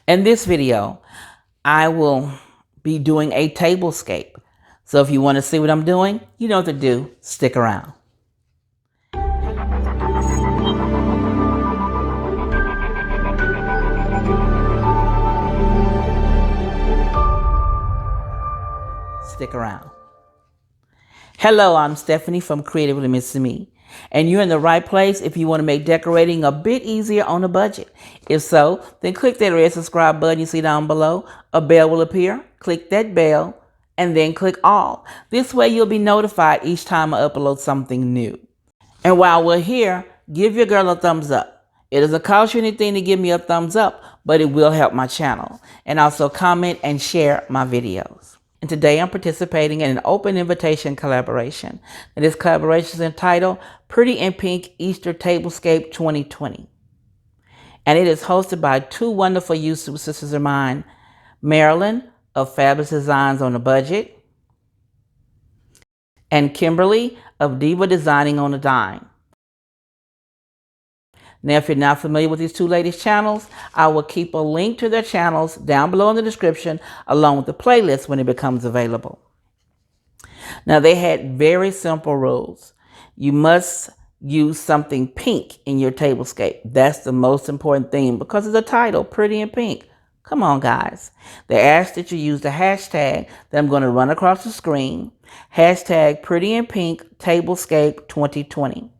In this video, I will be doing a tablescape. So if you want to see what I'm doing, you know what to do. Stick around. Stick around. Hello, I'm Stephanie from Creatively Miss Me, and you're in the right place if you want to make decorating a bit easier on a budget. If so, then click that red subscribe button you see down below. A bell will appear. Click that bell and then click all. This way you'll be notified each time I upload something new. And while we're here, give your girl a thumbs up. It doesn't cost you anything to give me a thumbs up, but it will help my channel. And also comment and share my videos. And today I'm participating in an open invitation collaboration. And this collaboration is entitled Pretty in Pink Easter Tablescape 2020. And it is hosted by two wonderful YouTube sisters of mine, Marilyn of Fabulous Designs on a Budget, and Kimberly of Diva Designing on a Dime. Now, if you're not familiar with these two ladies' channels, I will keep a link to their channels down below in the description, along with the playlist when it becomes available. Now, they had very simple rules. You must use something pink in your tablescape. That's the most important thing because of the title, Pretty in Pink. Come on, guys. They asked that you use the hashtag that I'm going to run across the screen. Hashtag Pretty in Pink Tablescape 2020.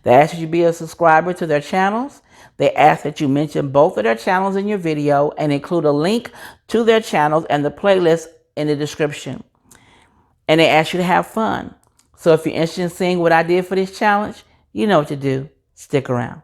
They ask that you be a subscriber to their channels. They ask that you mention both of their channels in your video and include a link to their channels and the playlist in the description. And they ask you to have fun. So if you're interested in seeing what I did for this challenge, you know what to do. Stick around.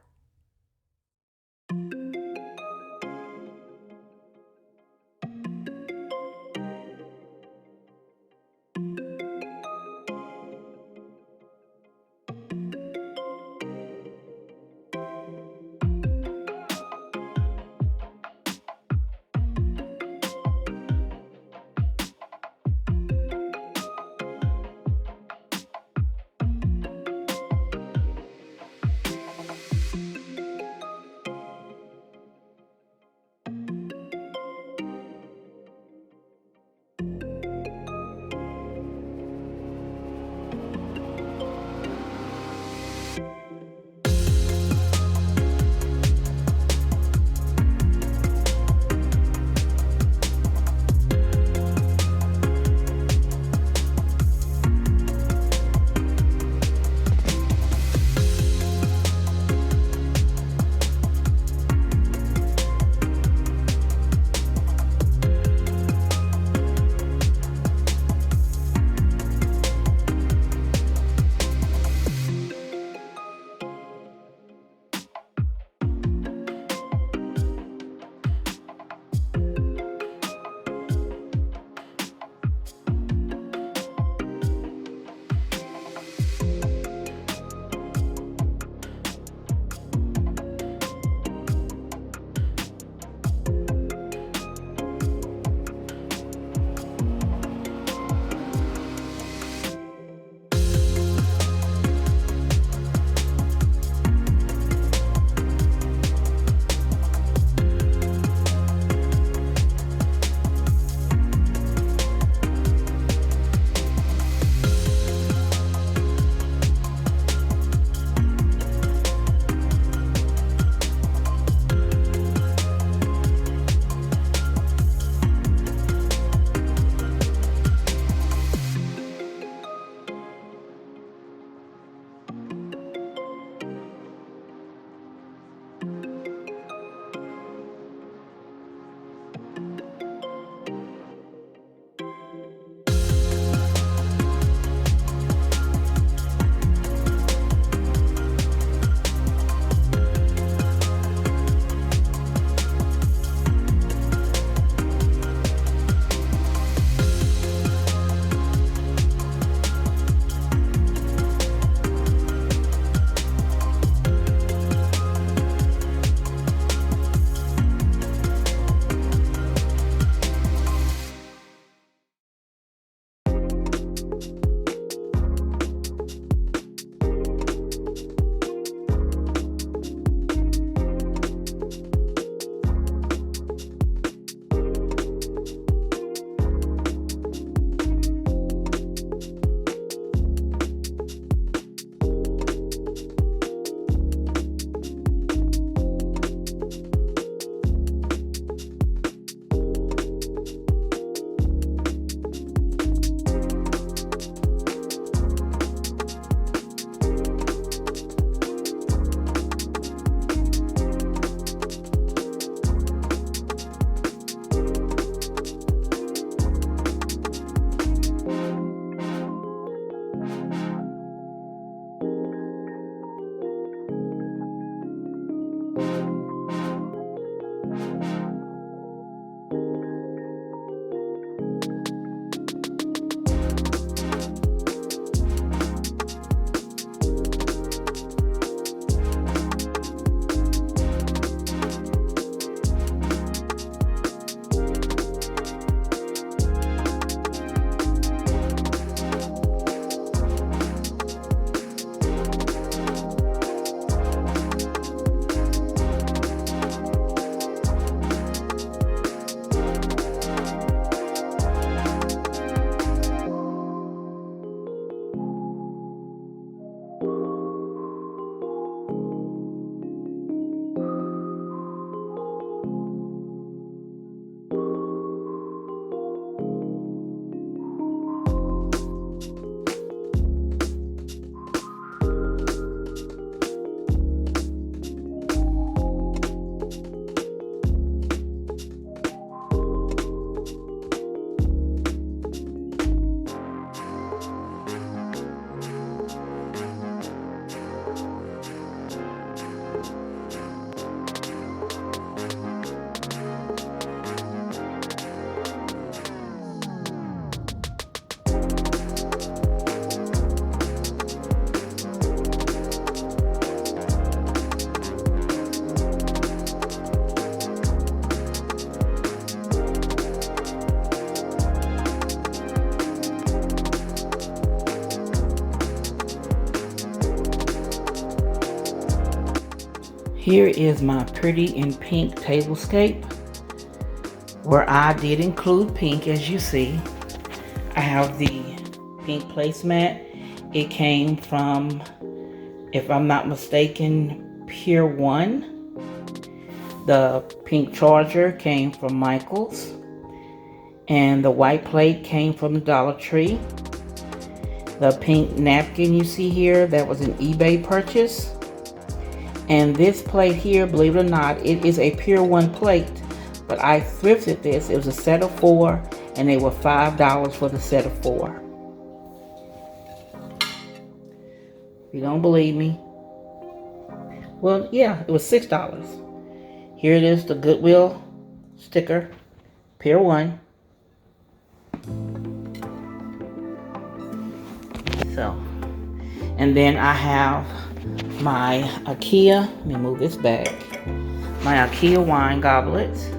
Here is my pretty in pink tablescape, where I did include pink, as you see. I have the pink placemat. It came from, if I'm not mistaken, Pier 1. The pink charger came from Michael's. And the white plate came from the Dollar Tree. The pink napkin you see here, that was an eBay purchase. And this plate here, believe it or not, it is a Pier 1 plate, but I thrifted this. It was a set of 4, and they were $5 for the set of 4. If you don't believe me, well, yeah, it was $6. Here it is, the Goodwill sticker, Pier 1. So, and then I have my IKEA, let me move this back, my IKEA wine goblets.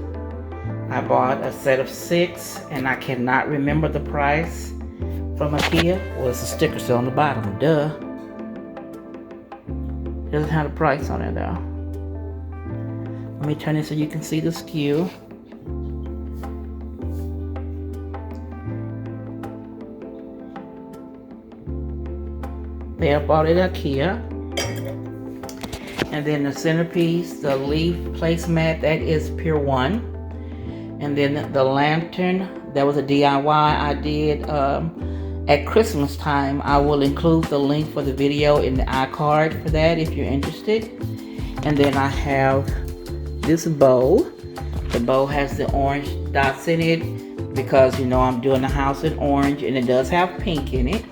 I bought a set of 6, and I cannot remember the price from IKEA. Well, it's a sticker still on the bottom, duh. It doesn't have a price on it though. Let me turn it so you can see the SKU. They are bought at IKEA. And then the centerpiece, the leaf placemat, that is Pier 1. And then the lantern, that was a DIY I did at Christmas time. I will include the link for the video in the iCard for that if you're interested. And then I have this bow. The bow has the orange dots in it because, you know, I'm doing the house in orange, and it does have pink in it.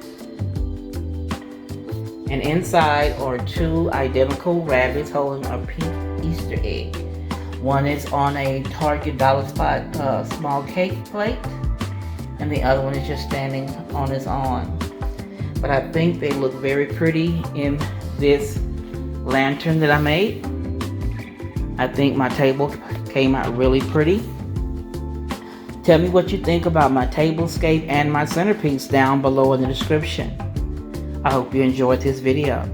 And inside are 2 identical rabbits holding a pink Easter egg. One is on a Target dollar spot small cake plate, and the other one is just standing on its own. But I think they look very pretty in this lantern that I made. I think my table came out really pretty. Tell me what you think about my tablescape and my centerpiece down below in the description. I hope you enjoyed this video.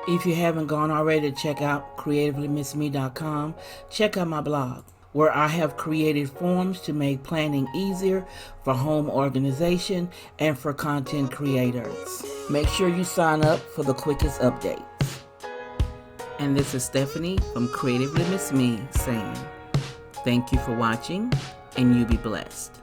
If you haven't gone already to check out creativelymissme.com, check out my blog, where I have created forms to make planning easier for home organization and for content creators. Make sure you sign up for the quickest updates. And this is Stephanie from Creatively Miss Me saying, thank you for watching, and you be blessed.